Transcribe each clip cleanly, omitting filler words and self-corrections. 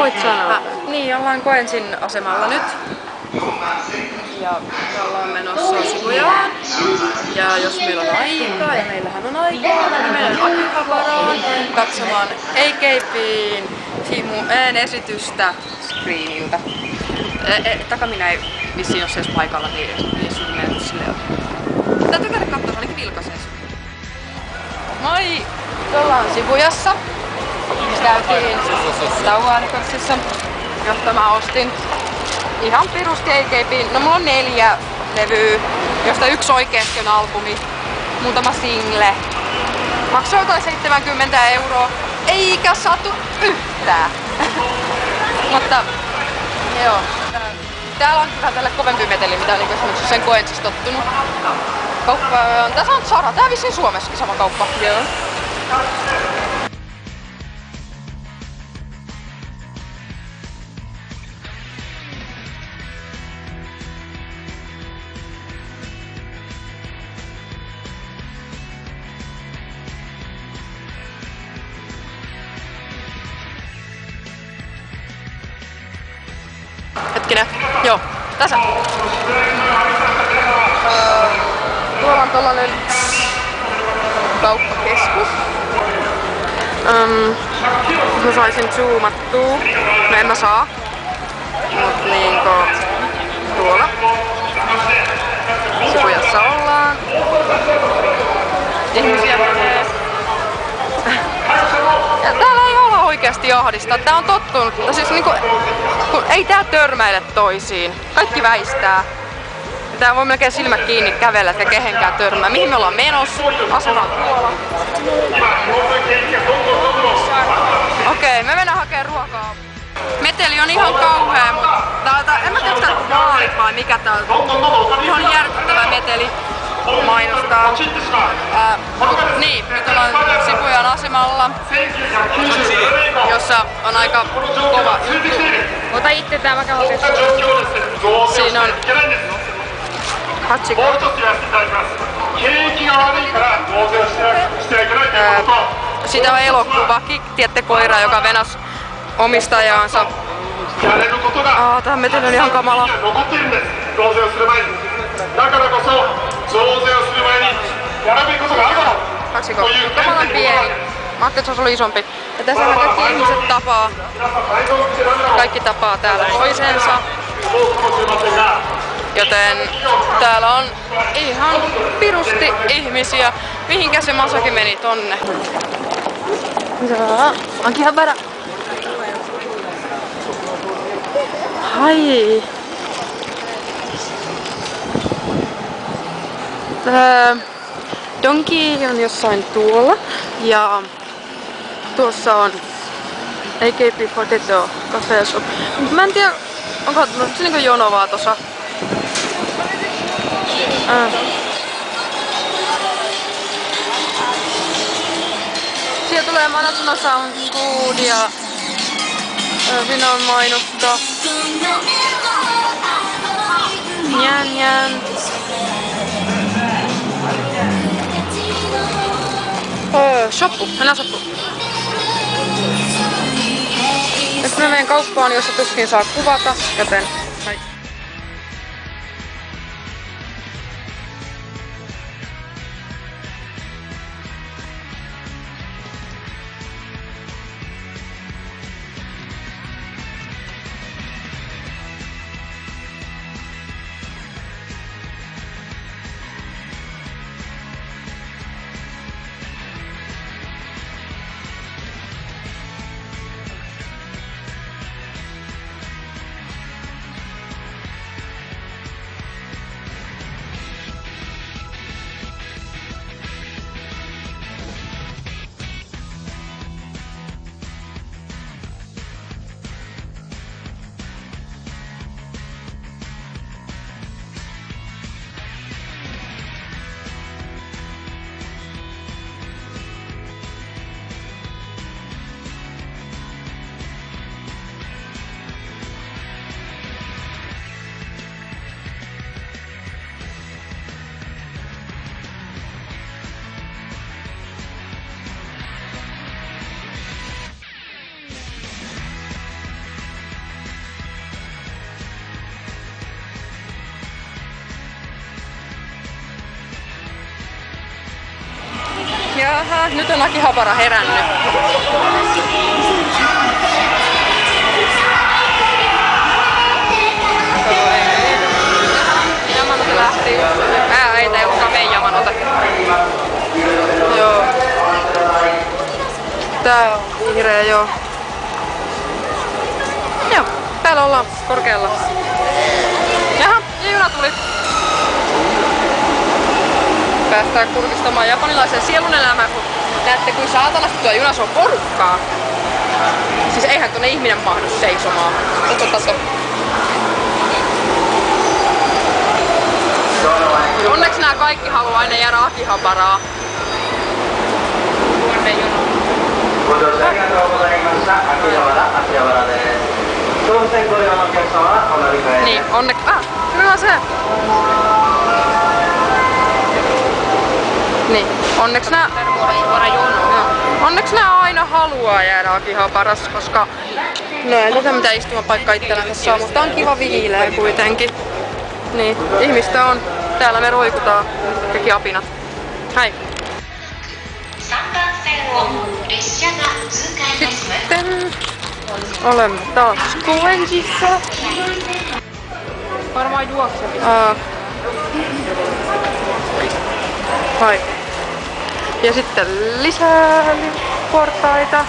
Voit sanoa. Niin, ollaan Koensin asemalla nyt. Ja me ollaan menossa Shibuyaan. Ja jos meillä on aikaa, ja meillähän on aikaa, niin meidän Akihabaraan katsomaan AKB:n esitystä screeniltä. Takamina ei vissiin ole edes paikalla, niin sun mennyt silleen. Täytyy käydä katsoa, se ainakin vilkaisee. Moi! Me ollaan Shibuyassa. Me käytiin Tauaanikorssissa, josta mä ostin ihan pirusti AKB:n. No mulla on 4 levyä, josta yksi oikeesti on albumi, muutama single. Maksoi jotain 70 €, eikä satu yhtään. Mutta joo, täällä on kyllä tälle kovempi meteli, mitä on esimerkiksi sen Koensissa tottunut. Kauppa on, tässä on Zara, tää vissiin Suomessakin sama kauppa. Joo. Hetkinen. Joo, tässä. Tuolla on tollanen kauppakeskus. Mä saisin zoomattua. No en mä saa. Mut niinko tuolla Shibuyassa ollaan. Ihmisiä menee. Ja täällä ei olla oikeasti ahdistaa. Tää on tottunut. Siis niinku, kun ei tää törmäile toisiin. Kaikki väistää. Ja tää voi melkein silmät kiinni kävellä, etkä kehenkään törmää. Mihin me ollaan menossa? Asema on tuolla. Okei, me mennään hakemaan ruokaa. Meteli on ihan kauhea, mutta en mä tiedä, onko tää vaalit vai mikä tää on. Ihan järkyttävä meteli mainostaa. Niin, nyt ollaan Shibuyan asemalla, jossa on aika kova juttu. Ota itse tää vaikka hakee. Siinä on Hachiko. Siitä on elokuva, tiedätte koira, joka venasi omistajaansa. Tää meteli on ihan kamala. Hachiko, kamalan pieni. Mä ajattelin, että se olisi isompi. Ja tässä kaikki ihmiset tapaa. Kaikki tapaa täällä toisensa. Joten täällä on ihan pirusti ihmisiä. Mihinkä se Masaki meni tonne? Akihabara. Hai. Donki on jossain tuolla. Ja tuossa on AKB Potato Cafe Shop. Mä en tiedä, onko se niinku jono vaan tossa. Siellä tulee Manatsuno Soundgood ja siinä on mainosta. Nyan nyan. Shoppu, mennään shoppuun. Nyt mä menen kauppaan, jossa tuskin saa kuvata, joten Nyt on Akihabara herännyt. Yamanote lähti just. Ei ollutkaan meidän Yamanote. Joo. Tää on vihreä, joo. Joo, täällä ollaan korkealla. Jaha, ja juna tuli. Päästään kurkistamaan japanilaisen sielun elämään, kun näette kuin saatanasti tuo junassa on porukkaa. Siis eihän tuonne ihminen mahdu seisomaan. Tato. Onneksi nämä kaikki haluaa aina jäädä Akihabaraa. Tuonne junaan. Niin, onneksi... kyllä se! Niin, onneksi nää aina haluaa jäädä Akihabarassa, koska no ei tätä mitään istumapaikkaa itsellään tässä saa, mutta on kiva viileä kuitenkin. Niin, ihmistä on. Täällä me roikutaan. Kaikki apinat. Hei! Sitten olemme taas Koenjissa. Varmaan juoksemista. Hai. Ja sitten lisää liukuportaita.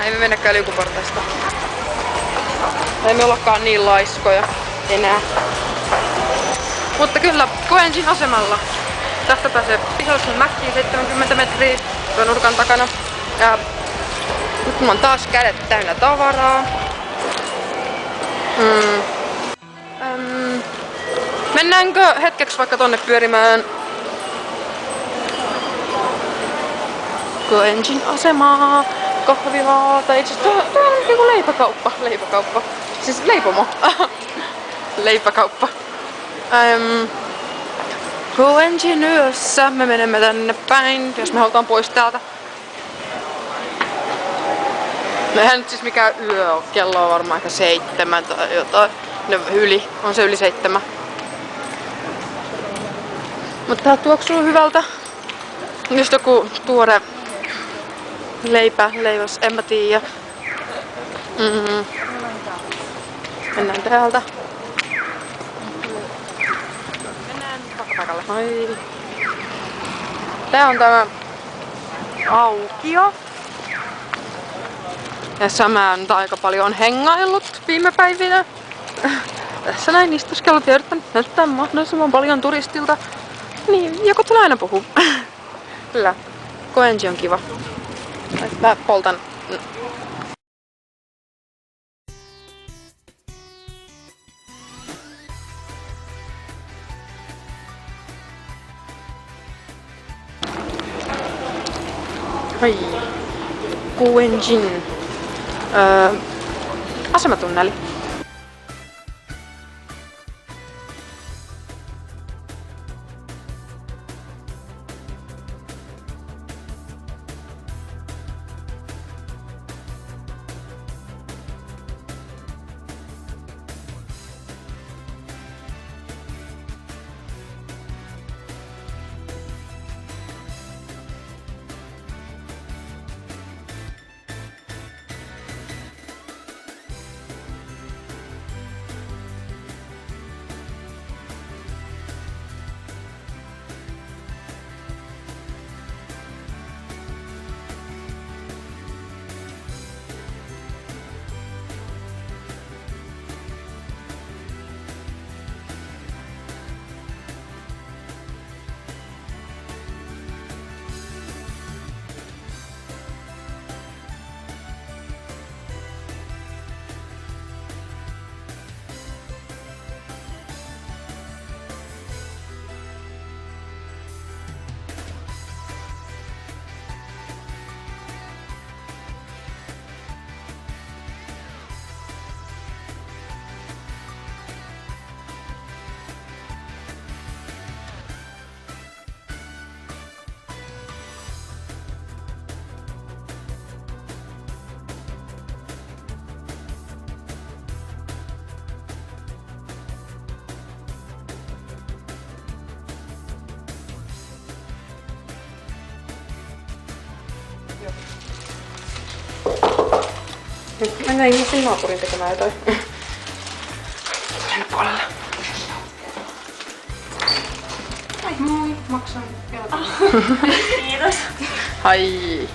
Ei me mennäkään liukuportaista. Ei me ollakaan niin laiskoja enää. Mutta kyllä, Koenjin asemalla. Tästä pääsee Pisoisen mäkkiin 70 metriä tuon nurkan takana. Ja nyt mulla on taas kädet täynnä tavaraa. Mennäänkö hetkeksi vaikka tonne pyörimään Koenjin asemaa, kahvilaa tai itse asiassa tää on niinku leipäkauppa. Siis leipomo. Leipäkauppa. Koenjin yössä me menemme tänne päin, jos me halutaan pois täältä. No eihän nyt siis mikään yö on, kello on varmaan ehkä 7 tai jotain. No on se yli 7. Mutta tää tuoksuu hyvältä. Just joku tuore leivos, en mä tiedä. Mennään täältä. Mennään paikkapaikalle. Ai. Tää on tämä aukio. Tässä mä oon aika paljon hengaillut viime päivinä. Tässä näin istuskellut ja yrittänyt näyttää mahdollisimman paljon turistilta. Niin, joku tulee aina puhuu. Kyllä. Koenji on kiva. Mä poltan. Ai. Koenjin. Asematunneli. Mennään ihmisen naapurin tekemään jotain. Tänne puolelle. Moi moi, maksan. Kiitos. Hai.